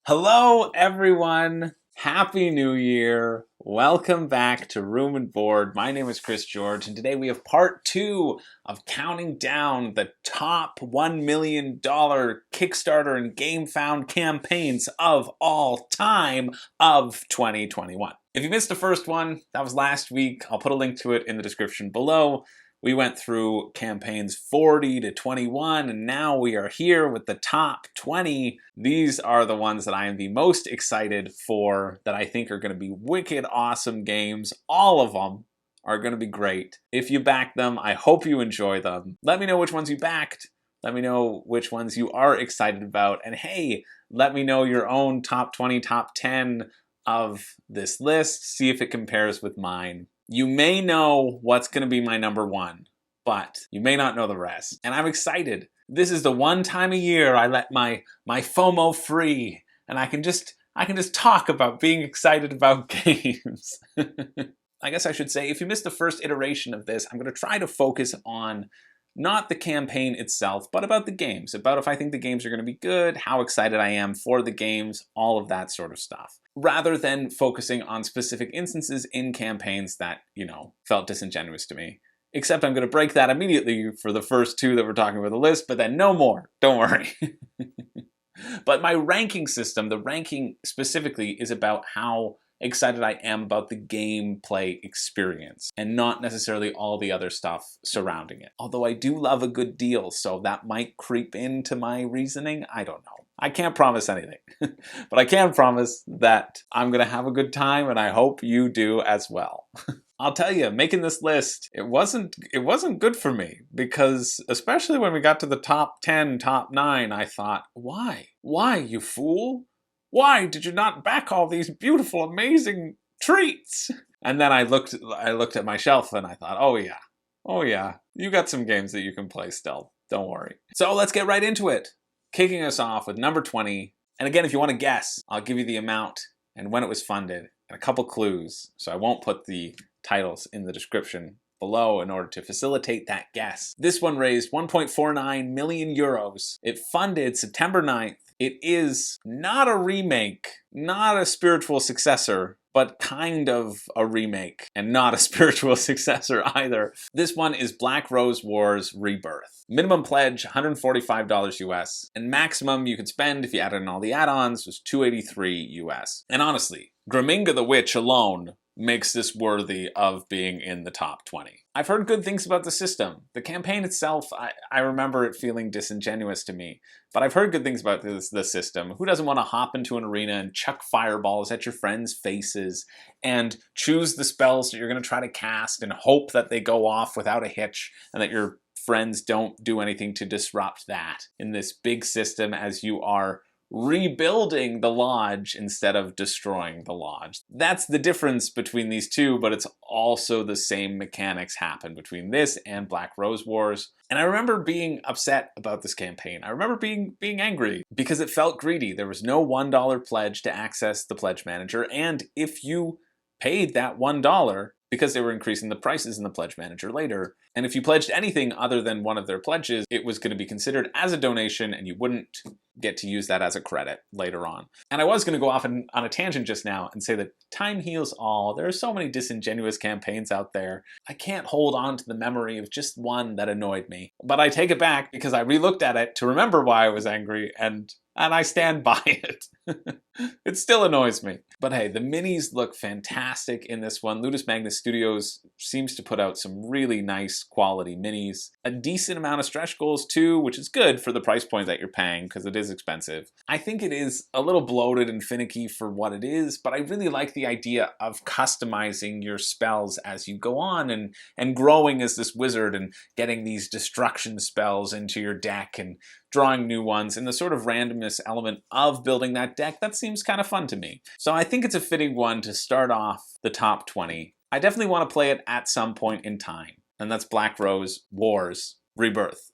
Hello everyone! Happy New Year! Welcome back to Room and Board. My name is Chris George and today we have part 2 of counting down the top $1 million Kickstarter and GameFound campaigns of all time of 2021. If you missed the first one, that was last week. I'll put a link to it in the description below. We went through campaigns 40 to 21, and now we are here with the top 20. These are the ones that I am the most excited for, that I think are going to be wicked awesome games. All of them are going to be great. If you backed them, I hope you enjoy them. Let me know which ones you backed. Let me know which ones you are excited about. And hey, let me know your own top 20, top 10 of this list. See if it compares with mine. You may know what's going to be my number one, but you may not know the rest. And I'm excited. This is the one time a year I let my FOMO free, and I can just talk about being excited about games. I guess I should say, if you missed the first iteration of this, I'm going to try to focus on not the campaign itself, but about the games, about if I think the games are going to be good, how excited I am for the games, all of that sort of stuff, rather than focusing on specific instances in campaigns that, felt disingenuous to me. Except I'm going to break that immediately for the first two that we're talking about the list, but then no more, don't worry. But my ranking system, the ranking specifically, is about how excited I am about the gameplay experience and not necessarily all the other stuff surrounding it. Although I do love a good deal, so that might creep into my reasoning. I don't know. I can't promise anything, but I can promise that I'm going to have a good time and I hope you do as well. I'll tell you, making this list, it wasn't good for me because especially when we got to the top 10, top 9, I thought, why? Why, you fool? Why did you not back all these beautiful, amazing treats? And then I looked at my shelf and I thought, oh yeah, you got some games that you can play still. Don't worry. So let's get right into it. Kicking us off with number 20. And again, if you want to guess, I'll give you the amount and when it was funded and a couple clues. So I won't put the titles in the description below in order to facilitate that guess. This one raised 1.49 million euros. It funded September 9th. It is not a remake, not a spiritual successor, but kind of a remake and not a spiritual successor either. This one is Black Rose Wars Rebirth. Minimum pledge, $145 US, and maximum you could spend if you added in all the add-ons was $283 US. And honestly, Graminga the Witch alone makes this worthy of being in the top 20. I've heard good things about the system. The campaign itself, I remember it feeling disingenuous to me, but I've heard good things about the system. Who doesn't want to hop into an arena and chuck fireballs at your friends' faces and choose the spells that you're going to try to cast and hope that they go off without a hitch and that your friends don't do anything to disrupt that in this big system as you are rebuilding the lodge instead of destroying the lodge. That's the difference between these two, but it's also the same mechanics happen between this and Black Rose Wars. And I remember being upset about this campaign. I remember being angry because it felt greedy. There was no $1 pledge to access the pledge manager, and if you paid that $1, because they were increasing the prices in the pledge manager later, and if you pledged anything other than one of their pledges, it was going to be considered as a donation and you wouldn't get to use that as a credit later on. And I was going to go off on a tangent just now and say that time heals all. There are so many disingenuous campaigns out there. I can't hold on to the memory of just one that annoyed me. But I take it back because I re-looked at it to remember why I was angry, and I stand by it. It still annoys me. But hey, the minis look fantastic in this one. Ludus Magnus Studios seems to put out some really nice quality minis. A decent amount of stretch goals too, which is good for the price point that you're paying because it is expensive. I think it is a little bloated and finicky for what it is, but I really like the idea of customizing your spells as you go on and growing as this wizard and getting these destruction spells into your deck and drawing new ones, and the sort of randomness element of building that deck, that seems kind of fun to me. So I think it's a fitting one to start off the top 20. I definitely want to play it at some point in time, and that's Black Rose Wars Rebirth.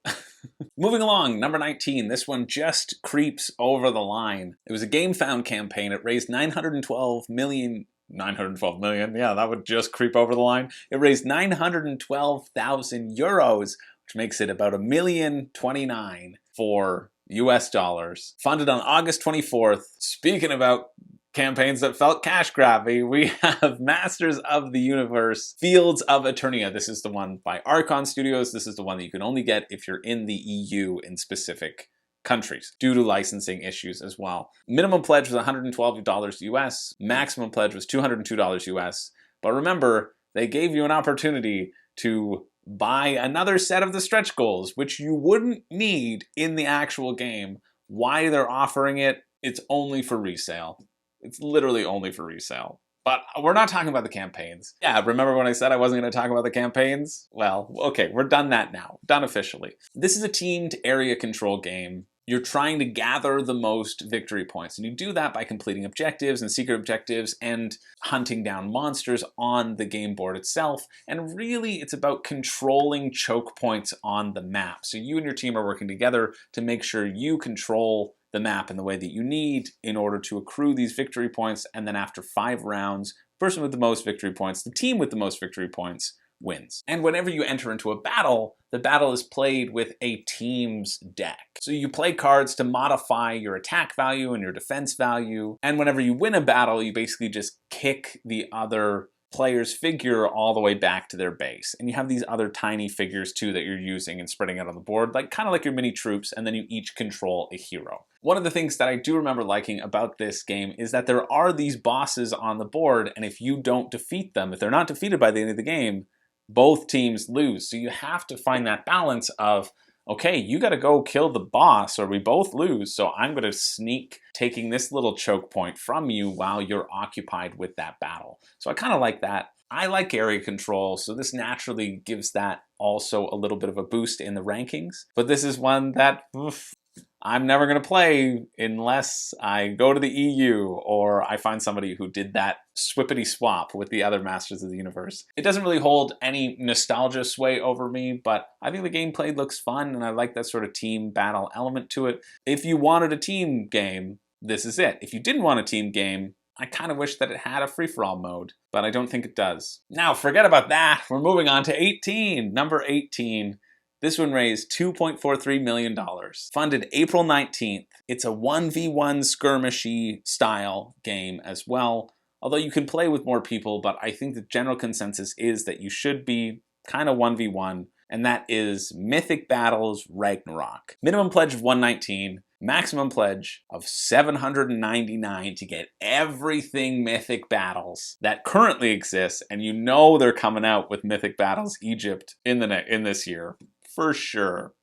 Moving along, number 19. This one just creeps over the line. It was a GameFound campaign. It raised 912 million, yeah, that would just creep over the line. It raised 912,000 euros, which makes it about $1,029,000 for US dollars. Funded on August 24th. Speaking about campaigns that felt cash grabby, we have Masters of the Universe, Fields of Eternia. This is the one by Archon Studios. This is the one that you can only get if you're in the EU in specific countries due to licensing issues as well. Minimum pledge was $112 US. Maximum pledge was $202 US. But remember, they gave you an opportunity to buy another set of the stretch goals, which you wouldn't need in the actual game. Why they're offering it, it's only for resale. It's literally only for resale. But we're not talking about the campaigns. Yeah, remember when I said I wasn't going to talk about the campaigns? Well, okay, we're done that now. Done officially. This is a teamed area control game. You're trying to gather the most victory points, and you do that by completing objectives and secret objectives and hunting down monsters on the game board itself. And really, it's about controlling choke points on the map. So you and your team are working together to make sure you control the map in the way that you need in order to accrue these victory points, and then after 5 rounds, the person with the most victory points, the team with the most victory points, wins. And whenever you enter into a battle, the battle is played with a team's deck. So you play cards to modify your attack value and your defense value, and whenever you win a battle, you basically just kick the other player's figure all the way back to their base. And you have these other tiny figures too that you're using and spreading out on the board, like kind of like your mini troops, and then you each control a hero. One of the things that I do remember liking about this game is that there are these bosses on the board, and if you don't defeat them, if they're not defeated by the end of the game, both teams lose. So you have to find that balance of, okay, you got to go kill the boss or we both lose. So I'm going to sneak taking this little choke point from you while you're occupied with that battle. So I kind of like that. I like area control, so this naturally gives that also a little bit of a boost in the rankings. But this is one that I'm never going to play unless I go to the EU or I find somebody who did that swippity swap with the other Masters of the Universe. It doesn't really hold any nostalgia sway over me, but I think the gameplay looks fun and I like that sort of team battle element to it. If you wanted a team game, this is it. If you didn't want a team game, I kind of wish that it had a free-for-all mode, but I don't think it does. Now, forget about that. We're moving on to 18, number 18. This one raised $2.43 million. Funded April 19th. It's a 1v1 skirmishy style game as well. Although you can play with more people, but I think the general consensus is that you should be kind of 1v1, and that is Mythic Battles Ragnarok. Minimum pledge of $119. Maximum pledge of $799 to get everything Mythic Battles that currently exists, and you know they're coming out with Mythic Battles Egypt in this year. For sure.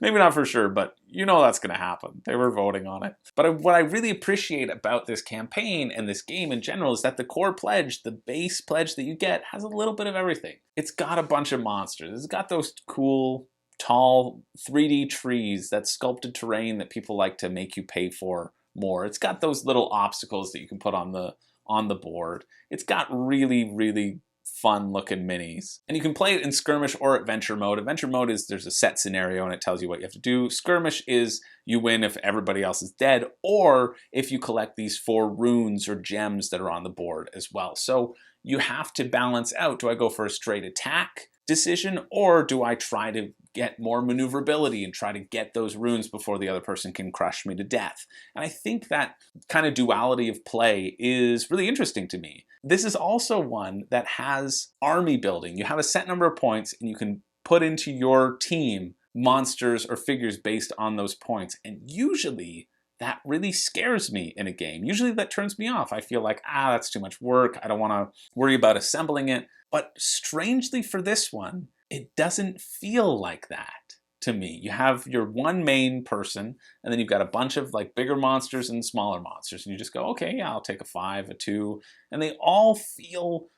Maybe not for sure, but you know that's going to happen. They were voting on it. But what I really appreciate about this campaign and this game in general is that the core pledge, the base pledge that you get, has a little bit of everything. It's got a bunch of monsters. It's got those cool, tall 3D trees, that sculpted terrain that people like to make you pay for more. It's got those little obstacles that you can put on the board. It's got really, really fun looking minis. And you can play it in skirmish or adventure mode. Adventure mode is there's a set scenario and it tells you what you have to do. Skirmish is you win if everybody else is dead or if you collect these 4 runes or gems that are on the board as well. So you have to balance out, do I go for a straight attack decision or do I try to get more maneuverability and try to get those runes before the other person can crush me to death? And I think that kind of duality of play is really interesting to me. This is also one that has army building. You have a set number of points and you can put into your team monsters or figures based on those points. And usually that really scares me in a game. Usually that turns me off. I feel like, that's too much work. I don't want to worry about assembling it. But strangely for this one, it doesn't feel like that to me. You have your one main person, and then you've got a bunch of like bigger monsters and smaller monsters. And you just go, okay, yeah, I'll take a 5, a 2. And they all feel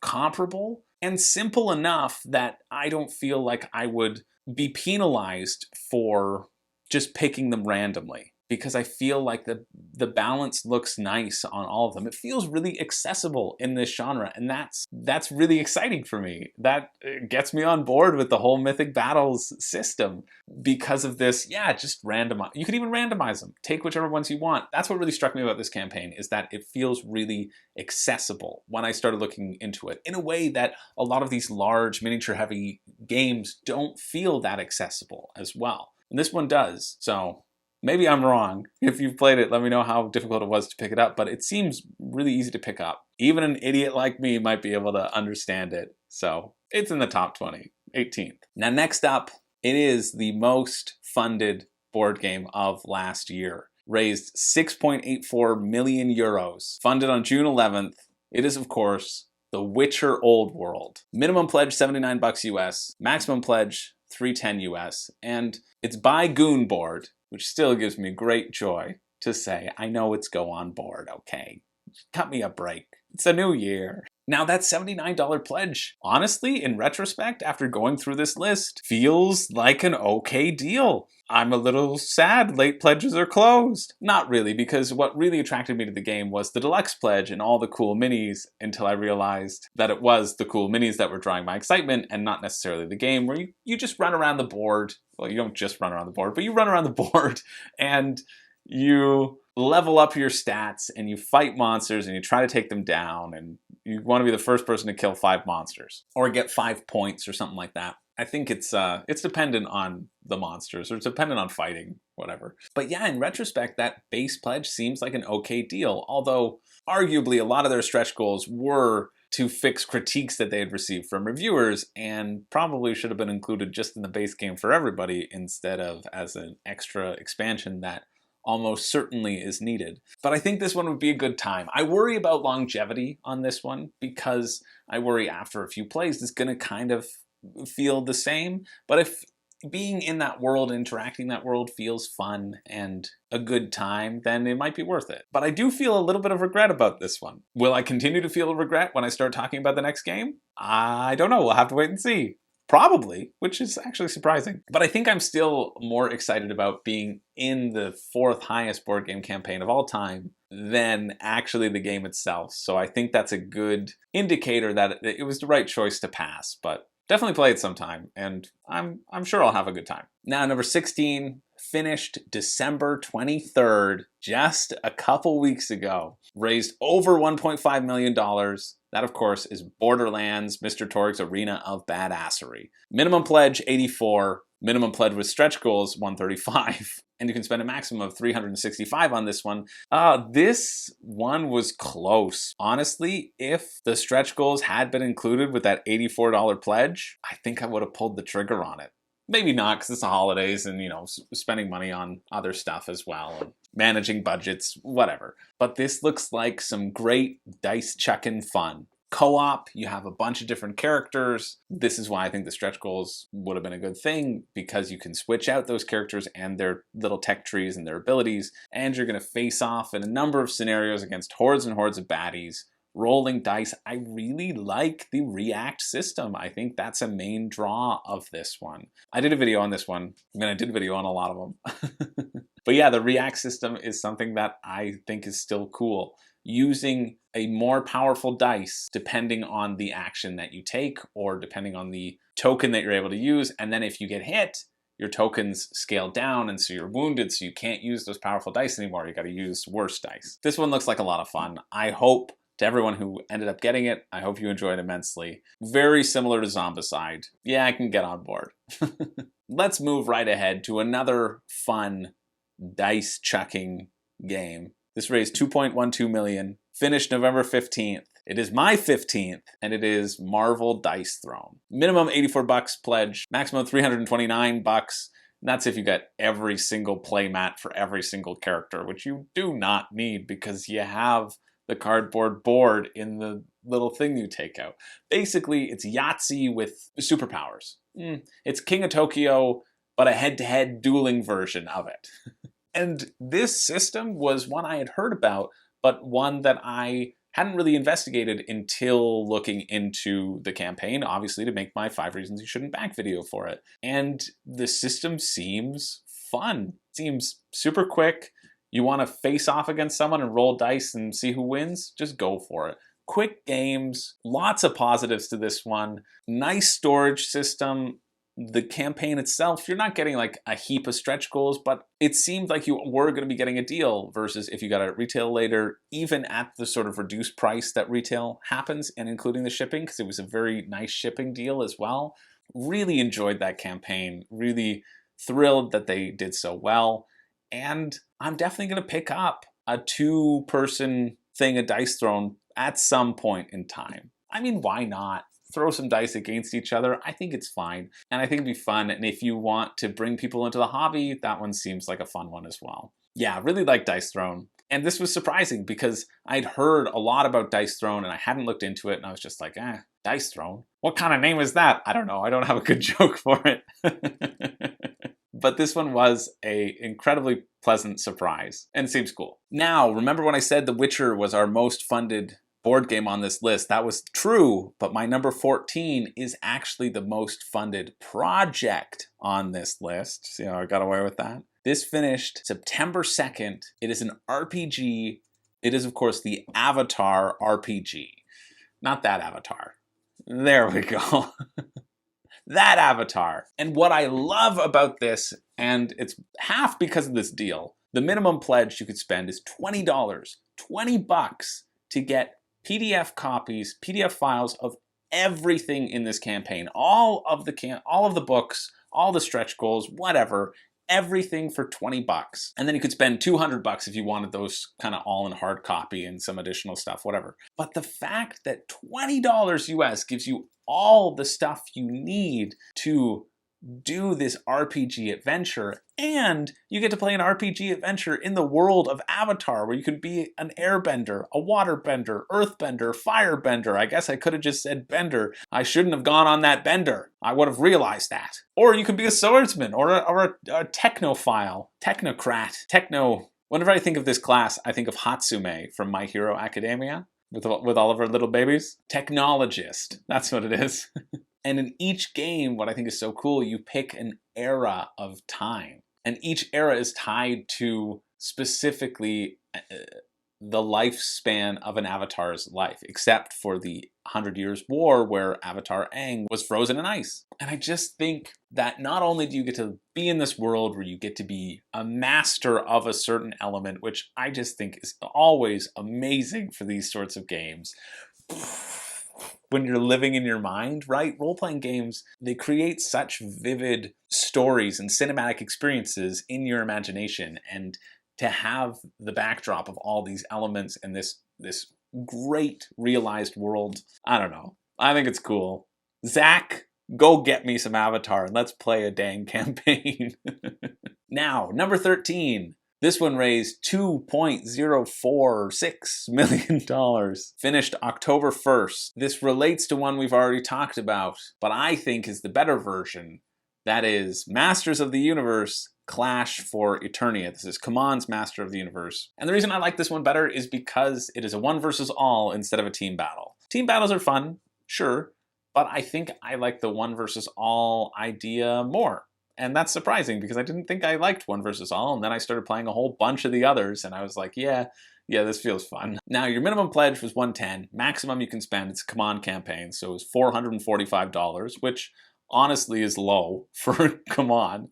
comparable and simple enough that I don't feel like I would be penalized for just picking them randomly. Because I feel like the balance looks nice on all of them. It feels really accessible in this genre, and that's really exciting for me. That gets me on board with the whole Mythic Battles system because of this. Yeah, just randomize. You can even randomize them. Take whichever ones you want. That's what really struck me about this campaign, is that it feels really accessible when I started looking into it in a way that a lot of these large miniature heavy games don't feel that accessible as well. And this one does. So maybe I'm wrong. If you've played it, let me know how difficult it was to pick it up, but it seems really easy to pick up. Even an idiot like me might be able to understand it. So it's in the top 20, 18th. Now next up, it is the most funded board game of last year. Raised 6.84 million euros. Funded on June 11th. It is, of course, The Witcher Old World. Minimum pledge $79 US. Maximum pledge $310 US. And it's by Goon Board, which still gives me great joy to say, I know it's Go On Board, okay? Cut me a break. It's a new year. Now that $79 pledge, honestly, in retrospect, after going through this list, feels like an okay deal. I'm a little sad late pledges are closed. Not really, because what really attracted me to the game was the deluxe pledge and all the cool minis, until I realized that it was the cool minis that were drawing my excitement and not necessarily the game, where you just run around the board. Well, you don't just run around the board, but you run around the board and you level up your stats and you fight monsters and you try to take them down, and you want to be the first person to kill 5 monsters or get 5 points or something like that. I think it's dependent on the monsters, or it's dependent on fighting, whatever. But yeah, in retrospect, that base pledge seems like an okay deal, although arguably a lot of their stretch goals were to fix critiques that they had received from reviewers, and probably should have been included just in the base game for everybody instead of as an extra expansion that almost certainly is needed. But I think this one would be a good time. I worry about longevity on this one because I worry after a few plays it's going to kind of feel the same. But if being in that world, interacting in that world feels fun and a good time, then it might be worth it. But I do feel a little bit of regret about this one. Will I continue to feel regret when I start talking about the next game? I don't know. We'll have to wait and see. Probably, which is actually surprising. But I think I'm still more excited about being in the 4th highest board game campaign of all time than actually the game itself. So I think that's a good indicator that it was the right choice to pass, but definitely play it sometime, and I'm sure I'll have a good time. Now, number 16, finished December 23rd, just a couple weeks ago. Raised over $1.5 million. That, of course, is Borderlands, Mr. Torg's Arena of Badassery. Minimum pledge, 84. Minimum pledge with stretch goals, 135. And you can spend a maximum of 365 on this one. This one was close. Honestly, if the stretch goals had been included with that $84 pledge, I think I would have pulled the trigger on it. Maybe not, because it's the holidays and, spending money on other stuff as well, and managing budgets, whatever. But this looks like some great dice chucking fun. Co-op, you have a bunch of different characters. This is why I think the stretch goals would have been a good thing, because you can switch out those characters and their little tech trees and their abilities, and you're going to face off in a number of scenarios against hordes and hordes of baddies. Rolling dice. I really like the react system. I think that's a main draw of this one. I did a video on this one. I did a video on a lot of them. But yeah, the react system is something that I think is still cool. Using a more powerful dice depending on the action that you take, or depending on the token that you're able to use. And then if you get hit, your tokens scale down, and so you're wounded, so you can't use those powerful dice anymore. You got to use worse dice. This one looks like a lot of fun. I hope, to everyone who ended up getting it, I hope you enjoyed immensely. Very similar to Zombicide. Yeah, I can get on board. Let's move right ahead to another fun dice chucking game. This raised 2.12 million, finished November 15th. It is my 15th, and it is Marvel Dice Throne. Minimum $84 pledge, maximum $329. That's if you get every single playmat for every single character, which you do not need because you have the cardboard board in the little thing you take out. Basically, it's Yahtzee with superpowers. It's King of Tokyo, but a head-to-head dueling version of it. And this system was one I had heard about, but one that I hadn't really investigated until looking into the campaign, obviously to make my 5 reasons you shouldn't back video for it. And the system seems fun. It seems super quick. You want to face off against someone and roll dice and see who wins? Just go for it. Quick games, lots of positives to this one. Nice storage system. The campaign itself, you're not getting like a heap of stretch goals, but it seemed like you were going to be getting a deal versus if you got it at retail later, even at the sort of reduced price that retail happens, and including the shipping, because it was a very nice shipping deal as well. Really enjoyed that campaign. Really thrilled that they did so well. And I'm definitely going to pick up a 2-person thing of Dice Throne at some point in time. I mean, why not? Throw some dice against each other. I think it's fine. And I think it'd be fun. And if you want to bring people into the hobby, that one seems like a fun one as well. Yeah, I really like Dice Throne. And this was surprising because I'd heard a lot about Dice Throne and I hadn't looked into it. And I was just like, Dice Throne? What kind of name is that? I don't know. I don't have a good joke for it. But this one was an incredibly pleasant surprise and seems cool. Now, remember when I said The Witcher was our most funded board game on this list? That was true, but my number 14 is actually the most funded project on this list. See how I got away with that? This finished September 2nd. It is an RPG. It is, of course, the Avatar RPG. Not that Avatar. There we go. That Avatar. And what I love about this, and it's half because of this deal, the minimum pledge you could spend is $20, $20 to get PDF copies, PDF files of everything in this campaign, all of the books, all the stretch goals, whatever, everything for $20. And then you could spend $200 if you wanted those kind of all in hard copy and some additional stuff, whatever. But the fact that $20 US gives you all the stuff you need to do this RPG adventure, and you get to play an RPG adventure in the world of Avatar where you can be an airbender, a waterbender, earthbender, firebender. I guess I could have just said bender. I shouldn't have gone on that bender. I would have realized that. Or you could be a swordsman or a technophile, technocrat, Whenever I think of this class, I think of Hatsume from My Hero Academia with all of her little babies. Technologist, that's what it is. And in each game, what I think is so cool, you pick an era of time. And each era is tied to specifically the lifespan of an Avatar's life, except for the 100 Years' War where Avatar Aang was frozen in ice. And I just think that not only do you get to be in this world where you get to be a master of a certain element, which I just think is always amazing for these sorts of games, when you're living in your mind, right? Role-playing games, they create such vivid stories and cinematic experiences in your imagination, and to have the backdrop of all these elements and this great realized world, I don't know. I think it's cool. Zach, go get me some Avatar and let's play a dang campaign. Now, number 13. This one raised $2.046 million. Finished October 1st. This relates to one we've already talked about, but I think is the better version. That is Masters of the Universe Clash for Eternia. This is CMON's Master of the Universe. And the reason I like this one better is because it is a one versus all instead of a team battle. Team battles are fun, sure, but I think I like the one versus all idea more. And that's surprising because I didn't think I liked one versus all, and then I started playing a whole bunch of the others, and I was like, yeah, this feels fun. Now, your minimum pledge was $110. Maximum you can spend, it's a CMON campaign, so it was $445, which honestly is low for CMON.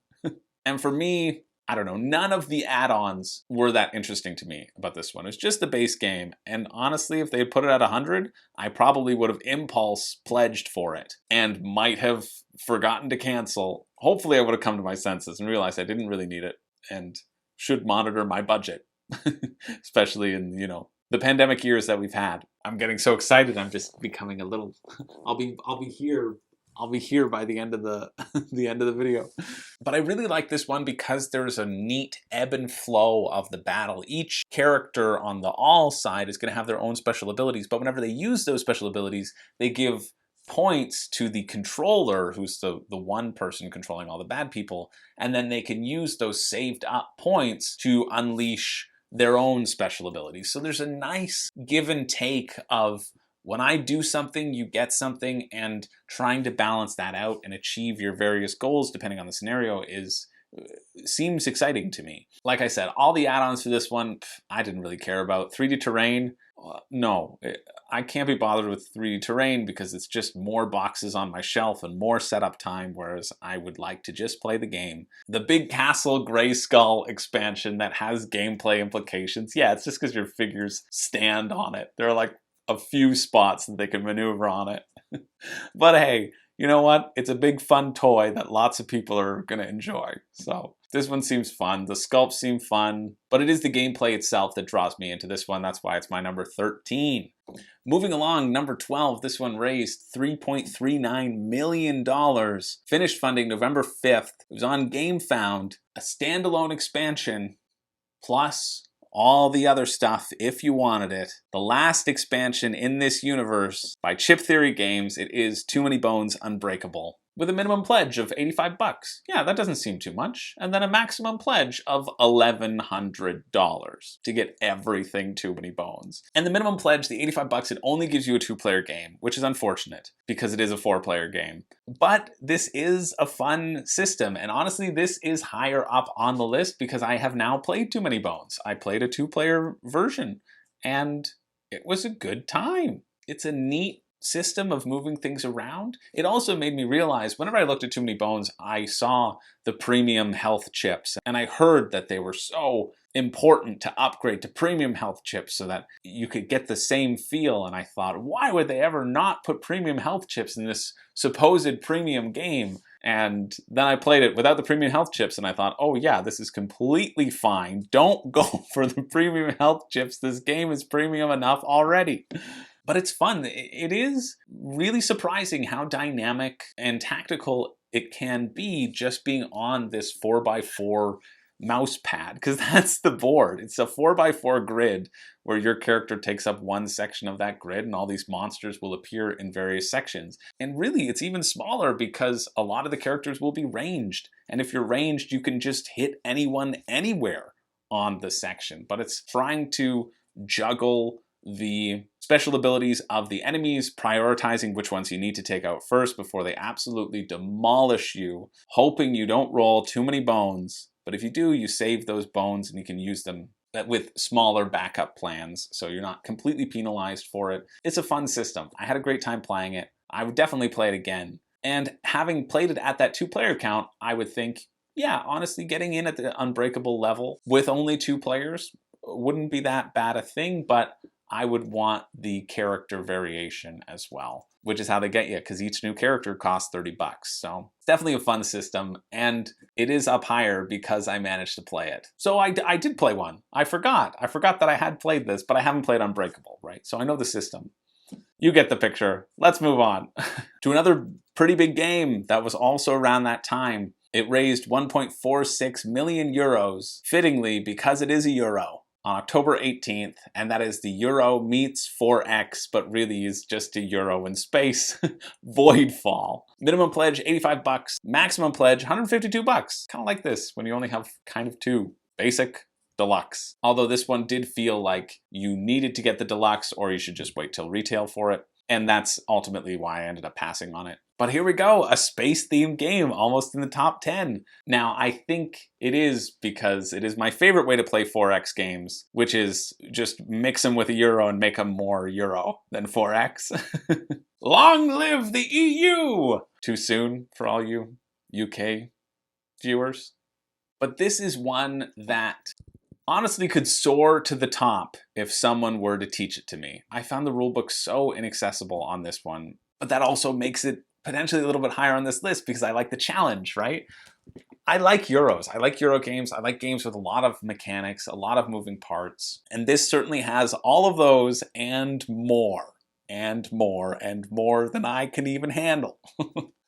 And for me, I don't know, none of the add-ons were that interesting to me about this one. It's just the base game. And honestly, if they had put it at 100, I probably would have impulse pledged for it and might have forgotten to cancel. Hopefully I would have come to my senses and realized I didn't really need it and should monitor my budget, especially in, the pandemic years that we've had. I'm getting so excited. I'm just becoming a little, I'll be here by the end of the video. But I really like this one because there's a neat ebb and flow of the battle. Each character on the all side is going to have their own special abilities, but whenever they use those special abilities, they give points to the controller, who's the one person controlling all the bad people, and then they can use those saved up points to unleash their own special abilities. So there's a nice give and take of when I do something, you get something, and trying to balance that out and achieve your various goals depending on the scenario seems exciting to me. Like I said, all the add-ons for this one, I didn't really care about. 3D terrain, no. I can't be bothered with 3D terrain because it's just more boxes on my shelf and more setup time, whereas I would like to just play the game. The Big Castle Grayskull expansion that has gameplay implications, yeah, it's just because your figures stand on it. There are like a few spots that they can maneuver on it. But hey, you know what? It's a big fun toy that lots of people are going to enjoy. So this one seems fun. The sculpts seem fun, but it is the gameplay itself that draws me into this one. That's why it's my number 13. Moving along, number 12, this one raised $3.39 million. Finished funding November 5th. It was on GameFound, a standalone expansion, plus all the other stuff if you wanted it. The last expansion in this universe by Chip Theory Games, it is Too Many Bones Unbreakable, with a minimum pledge of $85. Yeah, that doesn't seem too much. And then a maximum pledge of $1,100 to get everything Too Many Bones. And the minimum pledge, the $85, it only gives you a 2-player game, which is unfortunate because it is a 4-player game. But this is a fun system. And honestly, this is higher up on the list because I have now played Too Many Bones. I played a 2-player version and it was a good time. It's a neat system of moving things around. It also made me realize whenever I looked at Too Many Bones, I saw the premium health chips and I heard that they were so important to upgrade to premium health chips so that you could get the same feel. And I thought, why would they ever not put premium health chips in this supposed premium game? And then I played it without the premium health chips and I thought, oh yeah, this is completely fine. Don't go for the premium health chips. This game is premium enough already. But it's fun. It is really surprising how dynamic and tactical it can be just being on this 4x4 mouse pad, because that's the board. It's a 4x4 grid where your character takes up one section of that grid and all these monsters will appear in various sections. And really, it's even smaller because a lot of the characters will be ranged. And if you're ranged, you can just hit anyone anywhere on the section. But it's trying to juggle the special abilities of the enemies, prioritizing which ones you need to take out first before they absolutely demolish you, hoping you don't roll too many bones. But if you do, you save those bones and you can use them with smaller backup plans, so you're not completely penalized for it. It's a fun system. I had a great time playing it. I would definitely play it again. And having played it at that 2-player count, I would think, yeah, honestly, getting in at the Unbreakable level with only 2 players wouldn't be that bad a thing, but I would want the character variation as well, which is how they get you, because each new character costs $30. So it's definitely a fun system, and it is up higher because I managed to play it. So I did play one. I forgot that I had played this, but I haven't played Unbreakable, right? So I know the system. You get the picture. Let's move on to another pretty big game that was also around that time. It raised 1.46 million euros, fittingly because it is a euro, on October 18th, and that is the Euro meets 4X, but really is just a Euro in space, Voidfall. Minimum pledge, $85. Maximum pledge, $152. Kind of like this, when you only have kind of 2. Basic, deluxe. Although this one did feel like you needed to get the deluxe, or you should just wait till retail for it. And that's ultimately why I ended up passing on it. But here we go, a space-themed game, almost in the top 10. Now, I think it is because it is my favorite way to play 4X games, which is just mix them with a euro and make them more euro than 4X. Long live the EU! Too soon for all you UK viewers. But this is one that honestly could soar to the top if someone were to teach it to me. I found the rulebook so inaccessible on this one, but that also makes it potentially a little bit higher on this list because I like the challenge, right? I like Euros. I like Euro games. I like games with a lot of mechanics, a lot of moving parts. And this certainly has all of those and more, and more, and more than I can even handle.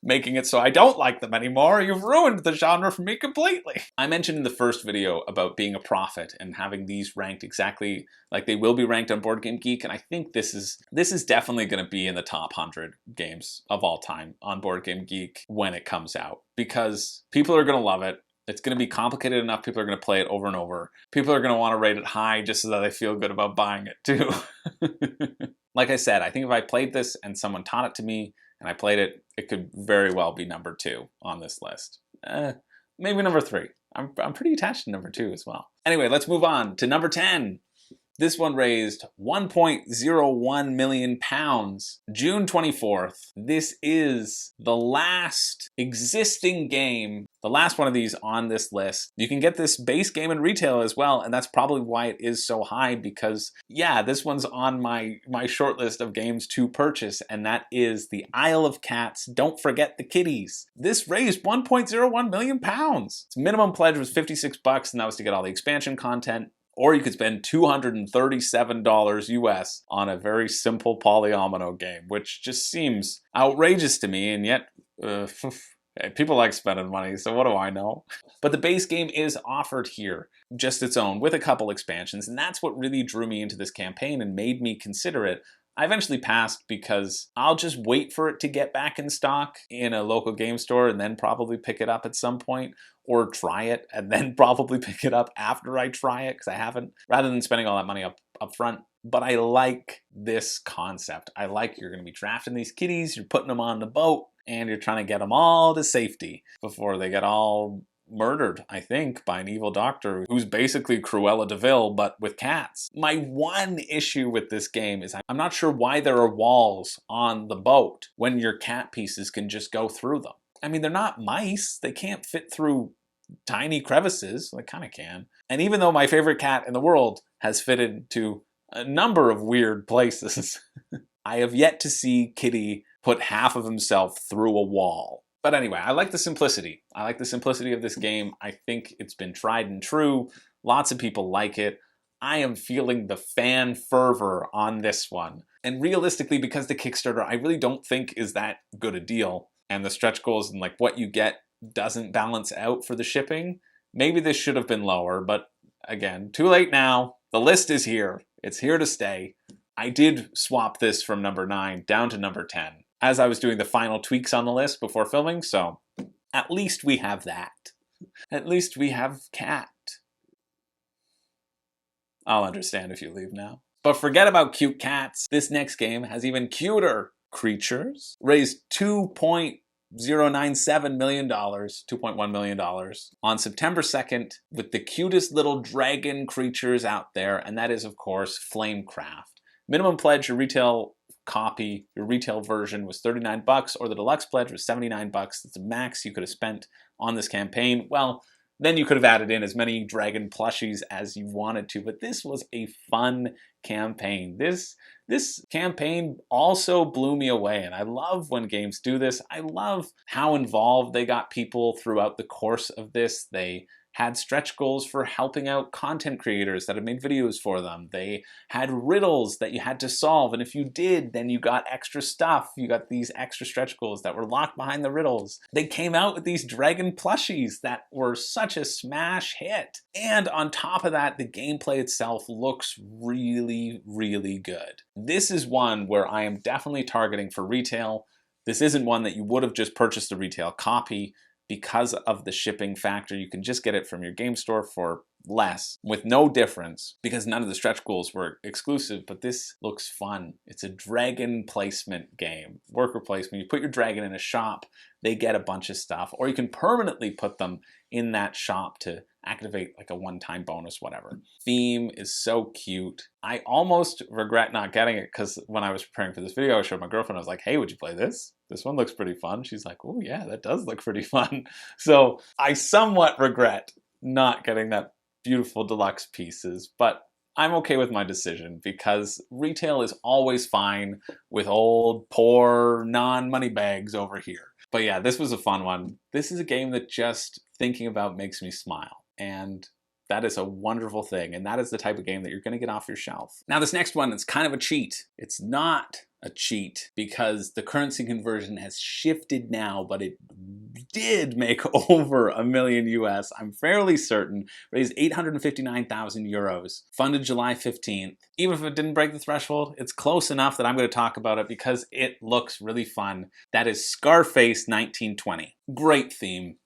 Making it so I don't like them anymore. You've ruined the genre for me completely. I mentioned in the first video about being a prophet and having these ranked exactly like they will be ranked on Board Game Geek, and I think this is definitely going to be in the top 100 games of all time on Board Game Geek when it comes out, because people are going to love it. It's going to be complicated enough. People are going to play it over and over. People are going to want to rate it high just so that they feel good about buying it too. Like I said, I think if I played this and someone taught it to me and I played it, it could very well be number 2 on this list. Maybe number 3. I'm pretty attached to number 2 as well. Anyway, let's move on to number 10. This one raised 1.01 million pounds. June 24th. This is the last existing game, the last one of these on this list. You can get this base game in retail as well, and that's probably why it is so high, because yeah, this one's on my short list of games to purchase, and that is the Isle of Cats. Don't forget the kitties. This raised 1.01 million pounds. Its minimum pledge was $56, and that was to get all the expansion content. Or you could spend $237 US on a very simple polyomino game, which just seems outrageous to me, and yet people like spending money, so what do I know? But the base game is offered here, just its own, with a couple expansions, and that's what really drew me into this campaign and made me consider it. I eventually passed because I'll just wait for it to get back in stock in a local game store and then probably pick it up at some point, or try it and then probably pick it up after I try it, because I haven't, rather than spending all that money up front. But I like this concept. I like you're going to be drafting these kitties, you're putting them on the boat, and you're trying to get them all to safety before they get all murdered, I think, by an evil doctor who's basically Cruella de Vil, but with cats. My one issue with this game is I'm not sure why there are walls on the boat when your cat pieces can just go through them. I mean, they're not mice. They can't fit through tiny crevices. They kind of can. And even though my favorite cat in the world has fitted to a number of weird places, I have yet to see Kitty put half of himself through a wall. But anyway, I like the simplicity. I like the simplicity of this game. I think it's been tried and true. Lots of people like it. I am feeling the fan fervor on this one. And realistically, because the Kickstarter I really don't think is that good a deal, and the stretch goals and like what you get doesn't balance out for the shipping, maybe this should have been lower, but again, too late now. The list is here. It's here to stay. I did swap this from number 9 down to number 10 as I was doing the final tweaks on the list before filming, so at least we have that. At least we have Cat. I'll understand if you leave now. But forget about cute cats. This next game has even cuter creatures. Raised $2.097 million, $2.1 million on September 2nd with the cutest little dragon creatures out there, and that is, of course, Flamecraft. Minimum pledge, your retail copy, your retail version was $39, or the deluxe pledge was $79. That's the max you could have spent on this campaign. Well, then you could have added in as many dragon plushies as you wanted to, but this was a fun campaign. This campaign also blew me away, and I love when games do this. I love how involved they got people throughout the course of this. They had stretch goals for helping out content creators that had made videos for them. They had riddles that you had to solve, and if you did, then you got extra stuff. You got these extra stretch goals that were locked behind the riddles. They came out with these dragon plushies that were such a smash hit. And on top of that, the gameplay itself looks really, really good. This is one where I am definitely targeting for retail. This isn't one that you would have just purchased a retail copy. Because of the shipping factor, you can just get it from your game store for less, with no difference, because none of the stretch goals were exclusive, but this looks fun. It's a dragon placement game, worker placement. You put your dragon in a shop, they get a bunch of stuff, or you can permanently put them in that shop to activate like a one-time bonus, whatever. Theme is so cute. I almost regret not getting it, because when I was preparing for this video, I showed my girlfriend, I was like, hey, would you play this? This one looks pretty fun. She's like, oh yeah, that does look pretty fun. So I somewhat regret not getting that beautiful deluxe pieces, but I'm okay with my decision, because retail is always fine with old, poor, non-money bags over here. But yeah, this was a fun one. This is a game that just thinking about makes me smile, and that is a wonderful thing, and that is the type of game that you're going to get off your shelf. Now this next one is kind of a cheat. It's not a cheat because the currency conversion has shifted now, but it did make over $1 million US, I'm fairly certain. Raised 859,000 euros, funded July 15th. Even if it didn't break the threshold, it's close enough that I'm going to talk about it because it looks really fun. That is Scarface 1920. Great theme,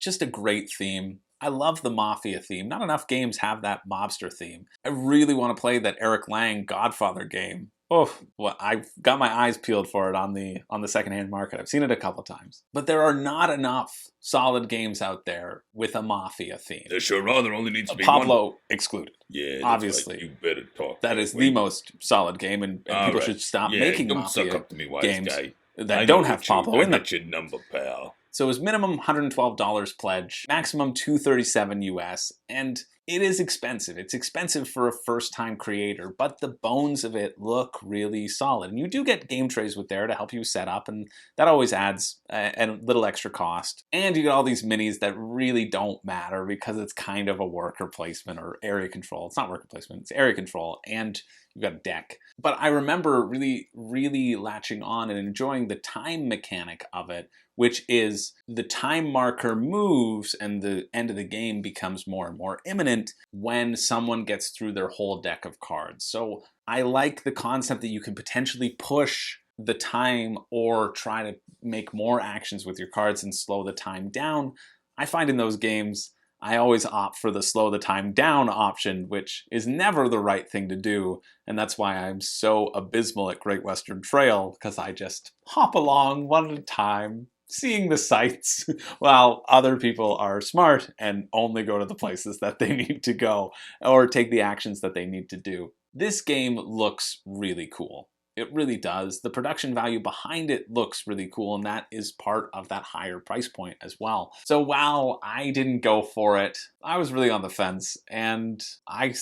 just a great theme. I love the Mafia theme. Not enough games have that mobster theme. I really want to play that Eric Lang Godfather game. Oh, well, I got my eyes peeled for it on the secondhand market. I've seen it a couple times. But there are not enough solid games out there with a mafia theme. There sure are. There only needs to be Pablo one. excluded. Yeah, that's Obviously. right. You better talk That is way. the most solid game, and people should stop making don't suck mafia up to me, wise games guy. that don't have Pablo in them. I got your number, pal. So it was minimum $112 pledge, maximum $237 US, and it is expensive. It's expensive for a first-time creator, but the bones of it look really solid. And you do get game trays with there to help you set up, and that always adds a little extra cost. And you get all these minis that really don't matter because it's kind of a worker placement or area control. It's not worker placement, it's area control, and you've got a deck. But I remember really, really latching on and enjoying the time mechanic of it, which is the time marker moves and the end of the game becomes more and more imminent when someone gets through their whole deck of cards. So I like the concept that you can potentially push the time or try to make more actions with your cards and slow the time down. I find in those games, I always opt for the slow the time down option, which is never the right thing to do. And that's why I'm so abysmal at Great Western Trail, because I just hop along one at a time, seeing the sights, while other people are smart and only go to the places that they need to go or take the actions that they need to do. This game looks really cool. It really does. The production value behind it looks really cool, and that is part of that higher price point as well. So while I didn't go for it, I was really on the fence, and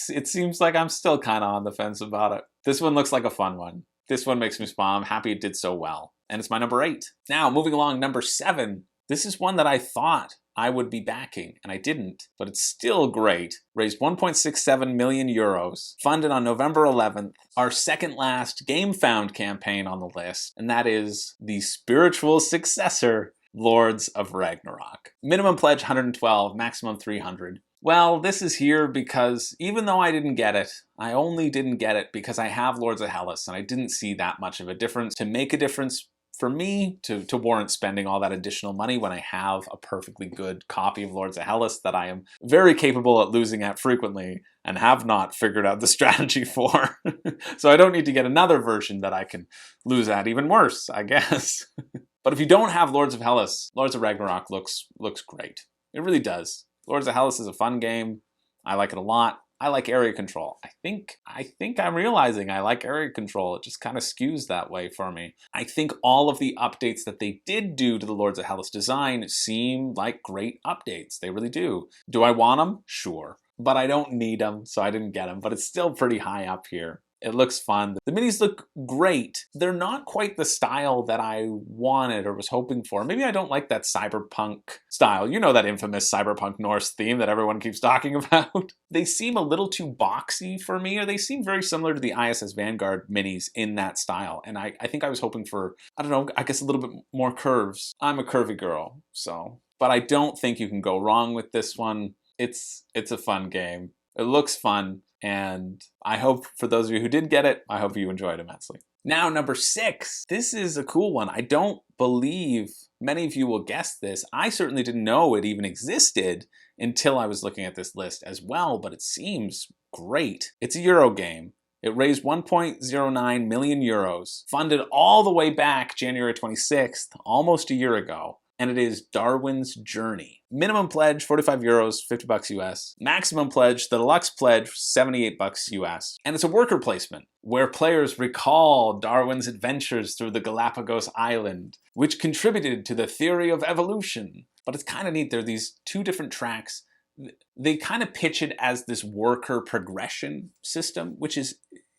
it seems like I'm still kind of on the fence about it. This one looks like a fun one. This one makes me smile. I'm happy it did so well. And it's my number 8. Now, moving along, number 7. This is one that I thought I would be backing, and I didn't, but it's still great. Raised 1.67 million euros, funded on November 11th, our second last Game Found campaign on the list, and that is the spiritual successor, Lords of Ragnarok. Minimum pledge 112, maximum 300. Well, this is here because even though I didn't get it, I only didn't get it because I have Lords of Hellas, and I didn't see that much of a difference to make a difference for me to warrant spending all that additional money when I have a perfectly good copy of Lords of Hellas that I am very capable at losing at frequently and have not figured out the strategy for. So I don't need to get another version that I can lose at even worse, I guess. But if you don't have Lords of Hellas, Lords of Ragnarok looks great. It really does. Lords of Hellas is a fun game. I like it a lot. I like area control. I think I'm realizing I like area control. It just kind of skews that way for me. I think all of the updates that they did do to the Lords of Hellas design seem like great updates. They really do. Do I want them? Sure. But I don't need them, so I didn't get them. But it's still pretty high up here. It looks fun. The minis look great. They're not quite the style that I wanted or was hoping for. Maybe I don't like that cyberpunk style. You know, that infamous cyberpunk Norse theme that everyone keeps talking about. They seem a little too boxy for me, or they seem very similar to the ISS Vanguard minis in that style. And I think I was hoping for, I don't know, I guess a little bit more curves. I'm a curvy girl, so. But I don't think you can go wrong with this one. It's a fun game. It looks fun. And I hope for those of you who did get it, I hope you enjoyed immensely. Now, number 6. This is a cool one. I don't believe many of you will guess this. I certainly didn't know it even existed until I was looking at this list as well, but it seems great. It's a Euro game. It raised 1.09 million euros, funded all the way back January 26th, almost a year ago. And it is Darwin's Journey. Minimum pledge, 45 euros, 50 bucks US. Maximum pledge, the deluxe pledge, 78 bucks US. And it's a worker placement where players recall Darwin's adventures through the Galapagos Island, which contributed to the theory of evolution. But it's kind of neat. There are these 2 different tracks. They kind of pitch it as this worker progression system, which is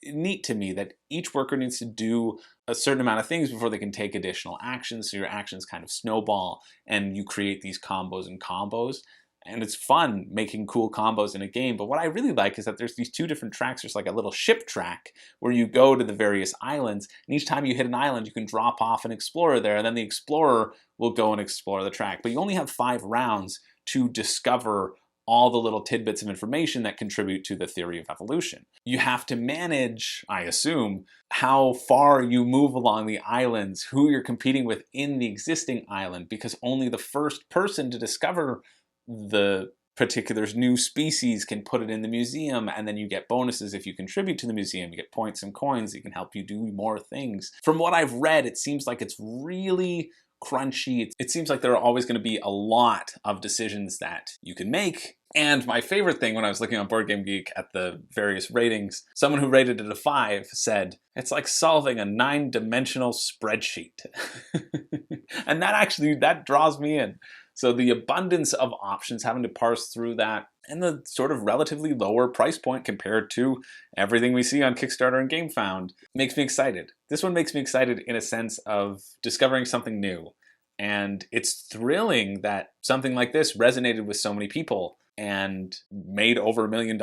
neat to me, that each worker needs to do a certain amount of things before they can take additional actions. So your actions kind of snowball and you create these combos and combos. And it's fun making cool combos in a game. But what I really like is that there's these 2 different tracks. There's like a little ship track where you go to the various islands. And each time you hit an island, you can drop off an explorer there. And then the explorer will go and explore the track. But you only have 5 rounds to discover all the little tidbits of information that contribute to the theory of evolution. You have to manage, I assume, how far you move along the islands, who you're competing with in the existing island, because only the first person to discover the particular new species can put it in the museum, and then you get bonuses if you contribute to the museum. You get points and coins that can help you do more things. From what I've read, it seems like it's really crunchy. It seems like there are always going to be a lot of decisions that you can make. And my favorite thing when I was looking on Board Game Geek at the various ratings, someone who rated it a 5 said, it's like solving a 9-dimensional spreadsheet. And that draws me in. So the abundance of options, having to parse through that, and the sort of relatively lower price point compared to everything we see on Kickstarter and GameFound makes me excited. This one makes me excited in a sense of discovering something new. And it's thrilling that something like this resonated with so many people and made over $1 million,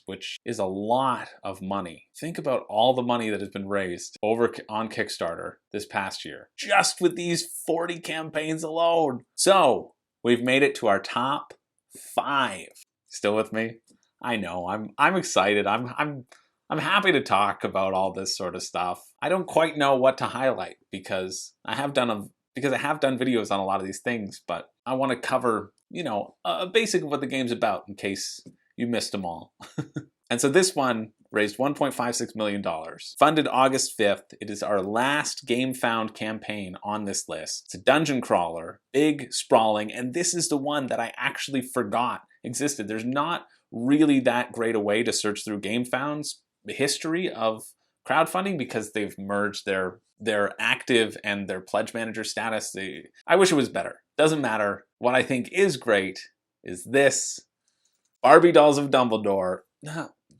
which is a lot of money. Think about all the money that has been raised over on Kickstarter this past year, just with these 40 campaigns alone. So we've made it to our top 5. Still with me? I know. I'm excited. I'm happy to talk about all this sort of stuff. I don't quite know what to highlight because I have done videos on a lot of these things, but I want to cover, a basic of what the game's about in case you missed them all. And so this one raised $1.56 million, funded August 5th. It is our last GameFound campaign on this list. It's a dungeon crawler, big, sprawling, and this is the one that I actually forgot existed. There's not really that great a way to search through GameFound's history of crowdfunding because they've merged their active and their pledge manager status. I wish it was better. Doesn't matter. What I think is great is this. Barbiedolls of Dumbledore.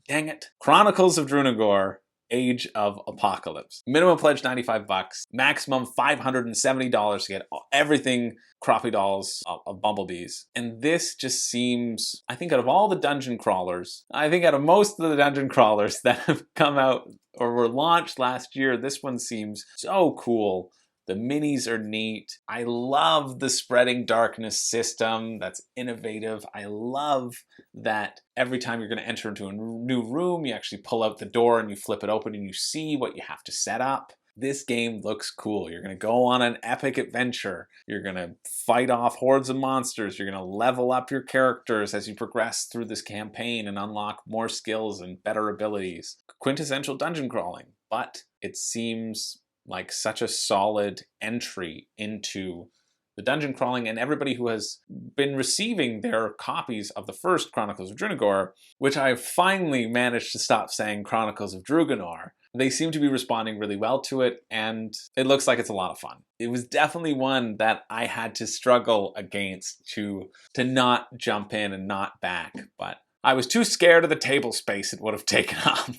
Dang it. Chronicles of Drunagor, Age of Apocalypse. Minimum pledge $95, maximum $570 to get everything crappie dolls of Bumblebees. And this just seems, I think out of all the dungeon crawlers, out of most of the dungeon crawlers that have come out or were launched last year, this one seems so cool. The minis are neat. I love the spreading darkness system. That's innovative. I love that every time you're going to enter into a new room, you actually pull out the door and you flip it open and you see what you have to set up. This game looks cool. You're going to go on an epic adventure. You're going to fight off hordes of monsters. You're going to level up your characters as you progress through this campaign and unlock more skills and better abilities. Quintessential dungeon crawling, but it seems like such a solid entry into the dungeon crawling, and everybody who has been receiving their copies of the first Chronicles of Drunagor, which I finally managed to stop saying Chronicles of Druganor. They seem to be responding really well to it, and it looks like it's a lot of fun. It was definitely one that I had to struggle against to not jump in and not back, but I was too scared of the table space it would have taken up.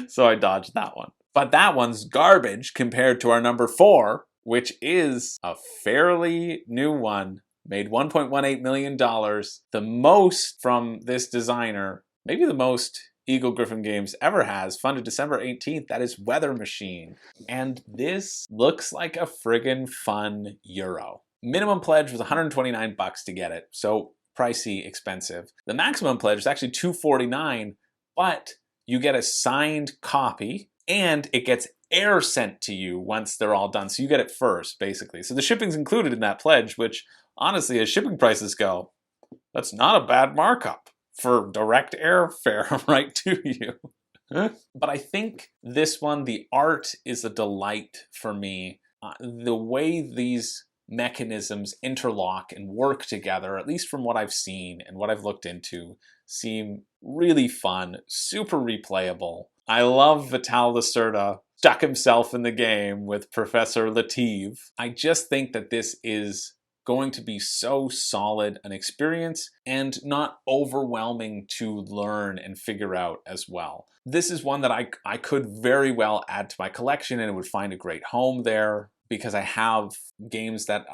So I dodged that one. But that one's garbage compared to our number 4, which is a fairly new one. Made $1.18 million. The most from this designer, maybe the most Eagle Gryphon Games ever has, funded December 18th. That is Weather Machine. And this looks like a friggin' fun Euro. Minimum pledge was $129 to get it, so pricey, expensive. The maximum pledge is actually $249, but you get a signed copy, and it gets air sent to you once they're all done. So you get it first, basically. So the shipping's included in that pledge, which, honestly, as shipping prices go, that's not a bad markup for direct airfare right to you. But I think this one, the art is a delight for me. The way these mechanisms interlock and work together, at least from what I've seen and what I've looked into, seem really fun, super replayable. I love Vital Lacerda stuck himself in the game with Professor Lative. I just think that this is going to be so solid an experience and not overwhelming to learn and figure out as well. This is one that I could very well add to my collection and it would find a great home there because I have games that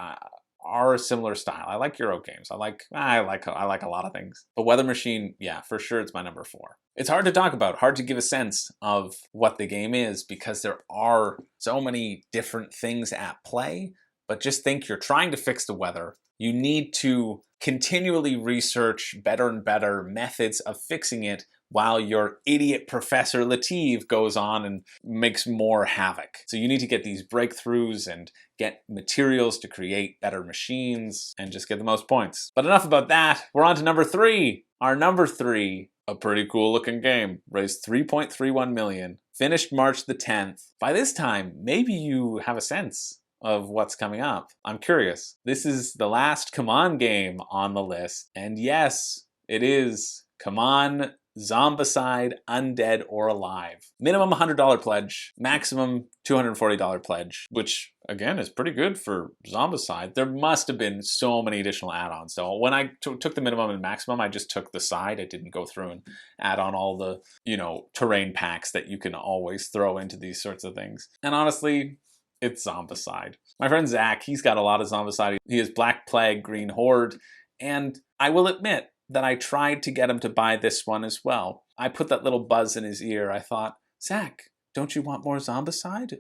are a similar style. I like Euro games. I like a lot of things. But Weather Machine, yeah, for sure it's my number 4. It's hard to talk about, hard to give a sense of what the game is because there are so many different things at play. But just think you're trying to fix the weather. You need to continually research better and better methods of fixing it while your idiot Professor Latif goes on and makes more havoc. So you need to get these breakthroughs and get materials to create better machines and just get the most points. But enough about that. We're on to number 3. Our number 3, a pretty cool looking game, raised 3.31 million, finished March the 10th. By this time, maybe you have a sense of what's coming up. I'm curious. This is the last Come On game on the list. And yes, it is Come On Zombicide, Undead or Alive. Minimum $100 pledge, maximum $240 pledge, which again is pretty good for Zombicide. There must have been so many additional add-ons. So when I took the minimum and maximum, I just took the side. I didn't go through and add on all the, terrain packs that you can always throw into these sorts of things. And honestly, it's Zombicide. My friend Zach, he's got a lot of Zombicide. He has Black Plague, Green Horde, and I will admit that I tried to get him to buy this one as well. I put that little buzz in his ear. I thought, Zach, don't you want more Zombicide?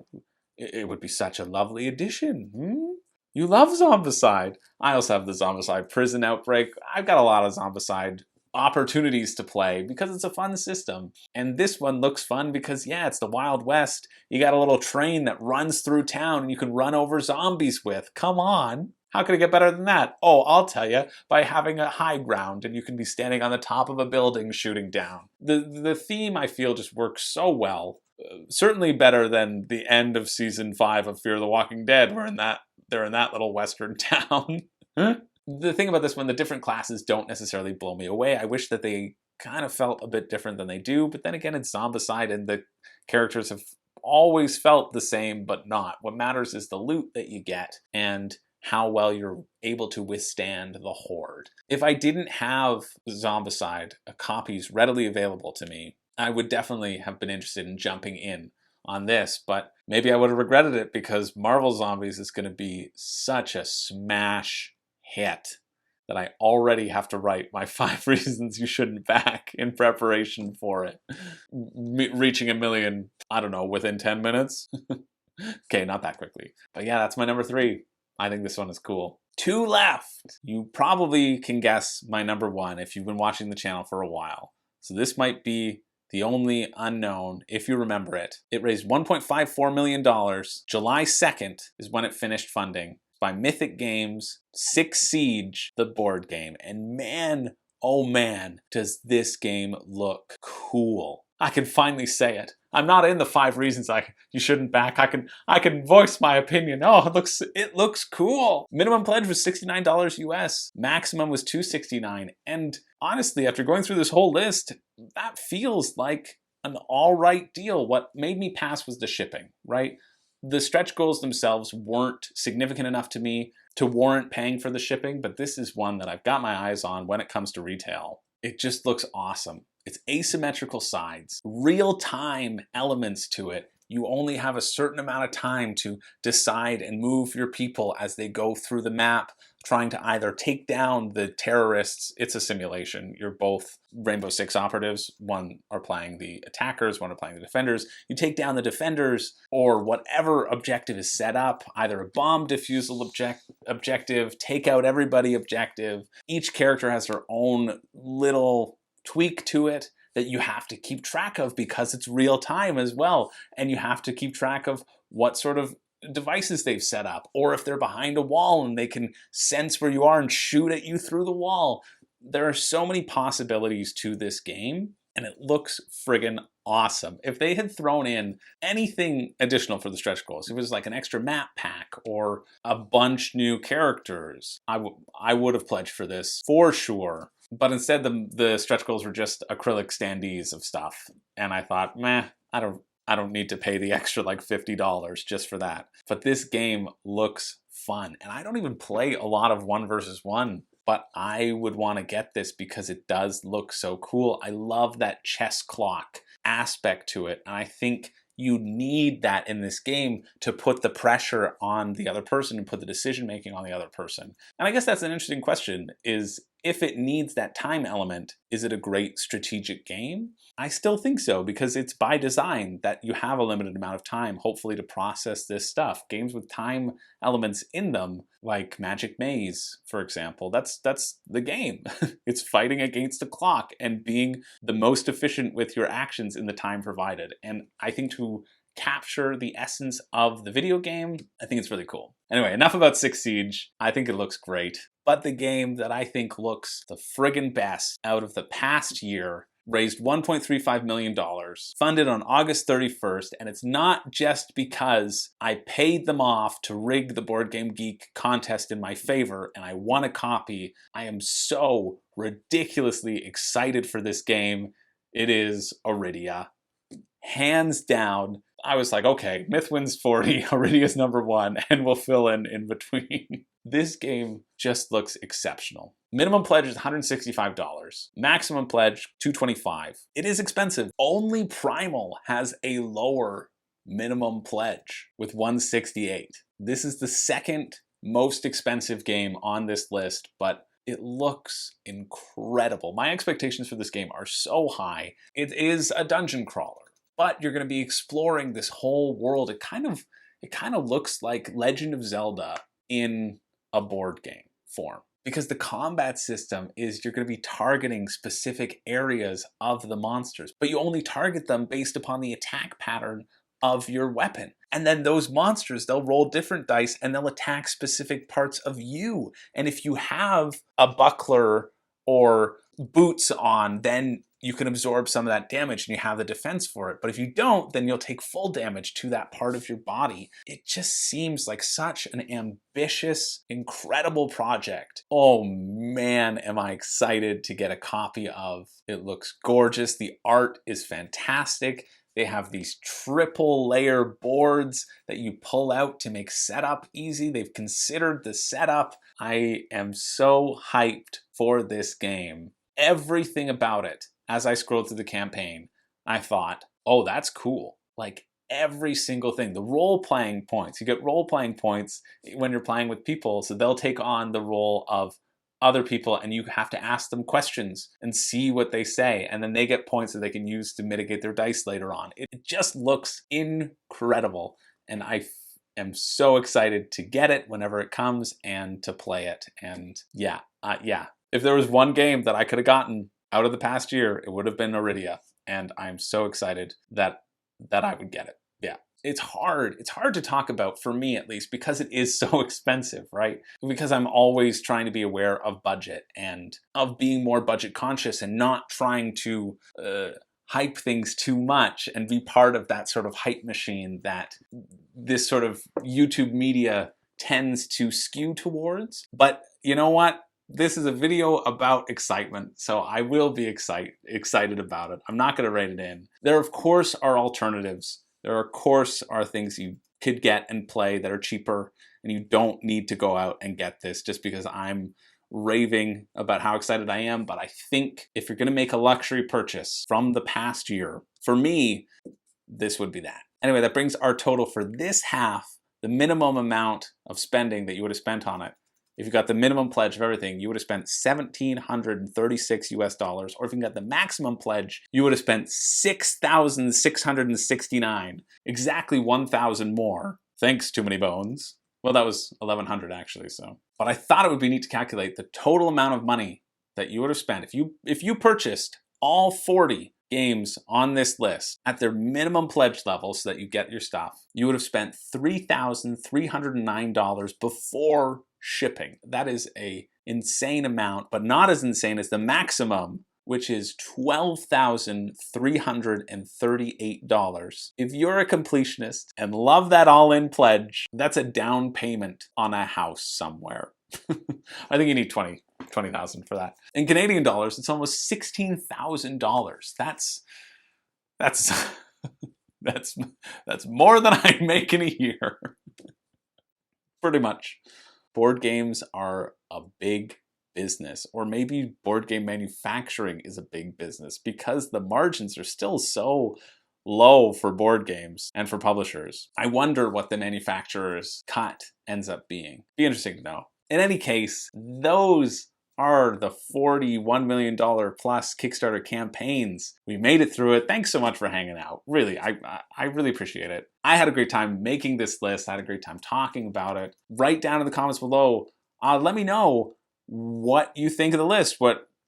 It would be such a lovely addition. You love Zombicide. I also have the Zombicide Prison Outbreak. I've got a lot of Zombicide opportunities to play because it's a fun system. And this one looks fun because, yeah, it's the Wild West. You got a little train that runs through town and you can run over zombies with. Come on. How could it get better than that? Oh, I'll tell you, by having a high ground and you can be standing on the top of a building shooting down. The theme, I feel, just works so well. Certainly better than the end of season 5 of Fear the Walking Dead, where they're in that little western town. The thing about this one, the different classes don't necessarily blow me away. I wish that they kind of felt a bit different than they do, but then again, it's Zombicide and the characters have always felt the same, but not. What matters is the loot that you get and how well you're able to withstand the horde. If I didn't have Zombicide copies readily available to me, I would definitely have been interested in jumping in on this, but maybe I would have regretted it because Marvel Zombies is going to be such a smash hit that I already have to write my 5 reasons you shouldn't back in preparation for it. Reaching 1 million, I don't know, within 10 minutes? Okay, not that quickly. But yeah, that's my number 3. I think this one is cool. 2 left. You probably can guess my number 1 if you've been watching the channel for a while. So this might be the only unknown, if you remember it. It raised $1.54 million. July 2nd is when it finished funding by Mythic Games, Six Siege, the board game. And man, oh man, does this game look cool. I can finally say it. I'm not in the 5 reasons you shouldn't back. I can voice my opinion. Oh, it looks cool. Minimum pledge was $69 US. Maximum was $269. And honestly, after going through this whole list, that feels like an all right deal. What made me pass was the shipping, right? The stretch goals themselves weren't significant enough to me to warrant paying for the shipping, but this is one that I've got my eyes on when it comes to retail. It just looks awesome. It's asymmetrical sides, real-time elements to it. You only have a certain amount of time to decide and move your people as they go through the map, trying to either take down the terrorists. It's a simulation. You're both Rainbow Six operatives. One are playing the attackers, one are playing the defenders. You take down the defenders or whatever objective is set up, either a bomb defusal objective, take out everybody objective. Each character has their own little tweak to it that you have to keep track of because it's real time as well. And you have to keep track of what sort of devices they've set up, or if they're behind a wall and they can sense where you are and shoot at you through the wall. There are so many possibilities to this game, and it looks friggin' awesome. If they had thrown in anything additional for the stretch goals, if it was like an extra map pack or a bunch new characters, I would have pledged for this for sure. But instead, the stretch goals were just acrylic standees of stuff. And I thought, meh, I don't need to pay the extra like $50 just for that. But this game looks fun. And I don't even play a lot of 1 versus 1, but I would want to get this because it does look so cool. I love that chess clock aspect to it. And I think you need that in this game to put the pressure on the other person and put the decision making on the other person. And I guess that's an interesting question, is if it needs that time element, is it a great strategic game? I still think so, because it's by design that you have a limited amount of time, hopefully, to process this stuff. Games with time elements in them, like Magic Maze, for example, that's the game. It's fighting against the clock and being the most efficient with your actions in the time provided. And I think to capture the essence of the video game, I think it's really cool. Anyway, enough about Six Siege. I think it looks great. But the game that I think looks the friggin' best out of the past year raised $1.35 million, funded on August 31st, and it's not just because I paid them off to rig the Board Game Geek contest in my favor and I won a copy. I am so ridiculously excited for this game. It is Iridia. Hands down. I was like, okay, Myth wins 40, Iridia's number 1, and we'll fill in between. This game just looks exceptional. Minimum pledge is $165. Maximum pledge, $225. It is expensive. Only Primal has a lower minimum pledge with $168. This is the second most expensive game on this list, but it looks incredible. My expectations for this game are so high. It is a dungeon crawler, but you're going to be exploring this whole world. It kind of looks like Legend of Zelda in a board game form, because the combat system is you're going to be targeting specific areas of the monsters, but you only target them based upon the attack pattern of your weapon. And then those monsters, they'll roll different dice and they'll attack specific parts of you. And if you have a buckler or boots on, then you can absorb some of that damage and you have the defense for it. But if you don't, then you'll take full damage to that part of your body. It just seems like such an ambitious, incredible project. Oh man, am I excited to get a copy of. It looks gorgeous. The art is fantastic. They have these triple layer boards that you pull out to make setup easy. They've considered the setup. I am so hyped for this game. Everything about it, as I scrolled through the campaign, I thought, oh, that's cool. Like every single thing. The role-playing points. You get role-playing points when you're playing with people, so they'll take on the role of other people and you have to ask them questions and see what they say, and then they get points that they can use to mitigate their dice later on. It just looks incredible, and I am so excited to get it whenever it comes and to play it. And yeah. If there was one game that I could have gotten out of the past year, it would have been Iridia, and I'm so excited that I would get it. Yeah. It's hard to talk about, for me at least, because it is so expensive, right? Because I'm always trying to be aware of budget and of being more budget conscious and not trying to hype things too much and be part of that sort of hype machine that this sort of YouTube media tends to skew towards. But you know what? This is a video about excitement, so I will be excited about it. I'm not going to rate it in. There, of course, are alternatives. There, of course, are things you could get and play that are cheaper, and you don't need to go out and get this just because I'm raving about how excited I am. But I think if you're going to make a luxury purchase from the past year, for me, this would be that. Anyway, that brings our total for this half, the minimum amount of spending that you would have spent on it. If you got the minimum pledge of everything, you would have spent $1,736 US, or if you got the maximum pledge, you would have spent $6,669, exactly 1,000 more. Thanks, Too Many Bones. Well, that was 1,100 actually. So, but I thought it would be neat to calculate the total amount of money that you would have spent if you purchased all 40 games on this list at their minimum pledge level so that you get your stuff. You would have spent $3,309 before shipping. That is a insane amount, but not as insane as the maximum, which is $12,338. If you're a completionist and love that all-in pledge, that's a down payment on a house somewhere. I think you need 20,000 for that. In Canadian dollars, it's almost $16,000. That's more than I make in a year. Pretty much. Board games are a big business, or maybe board game manufacturing is a big business because the margins are still so low for board games and for publishers. I wonder what the manufacturer's cut ends up being. Be interesting to know. In any case, those are the 41 million plus Kickstarter campaigns. We made it through it. Thanks so much for hanging out. Really, I really appreciate it. I had a great time making this list. I had a great time talking about it. Write down in the comments below. Let me know what you think of the list.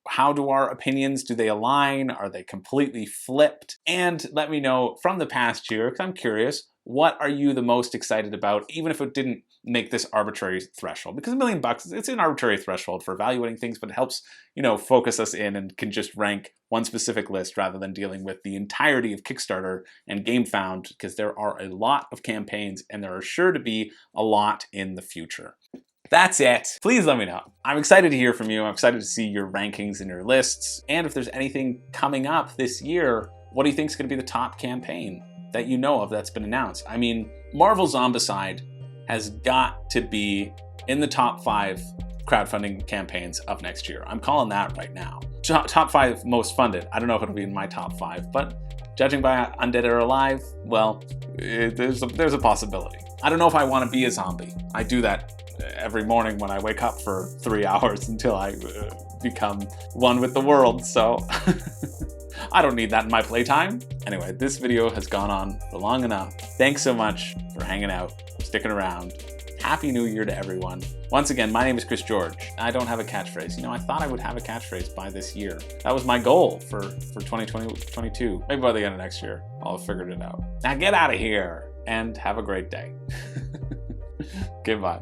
How do our opinions, do they align? Are they completely flipped? And let me know from the past year, because I'm curious, what are you the most excited about, even if it didn't make this arbitrary threshold? Because $1 million, it's an arbitrary threshold for evaluating things, but it helps, focus us in and can just rank one specific list rather than dealing with the entirety of Kickstarter and GameFound, because there are a lot of campaigns and there are sure to be a lot in the future. That's it. Please let me know. I'm excited to hear from you. I'm excited to see your rankings and your lists. And if there's anything coming up this year, what do you think is going to be the top campaign that you know of that's been announced? I mean, Marvel Zombicide has got to be in the top 5 crowdfunding campaigns of next year. I'm calling that right now. Top 5 most funded. I don't know if it'll be in my top 5, but judging by Undead or Alive, well, there's a possibility. I don't know if I want to be a zombie. I do that every morning when I wake up for 3 hours until I become one with the world, so I don't need that in my playtime. Anyway, this video has gone on for long enough. Thanks so much for hanging out, sticking around. Happy New Year to everyone. Once again, my name is Chris George. I don't have a catchphrase. I thought I would have a catchphrase by this year. That was my goal for 2022. Maybe by the end of next year, I'll have figured it out. Now get out of here and have a great day. Goodbye.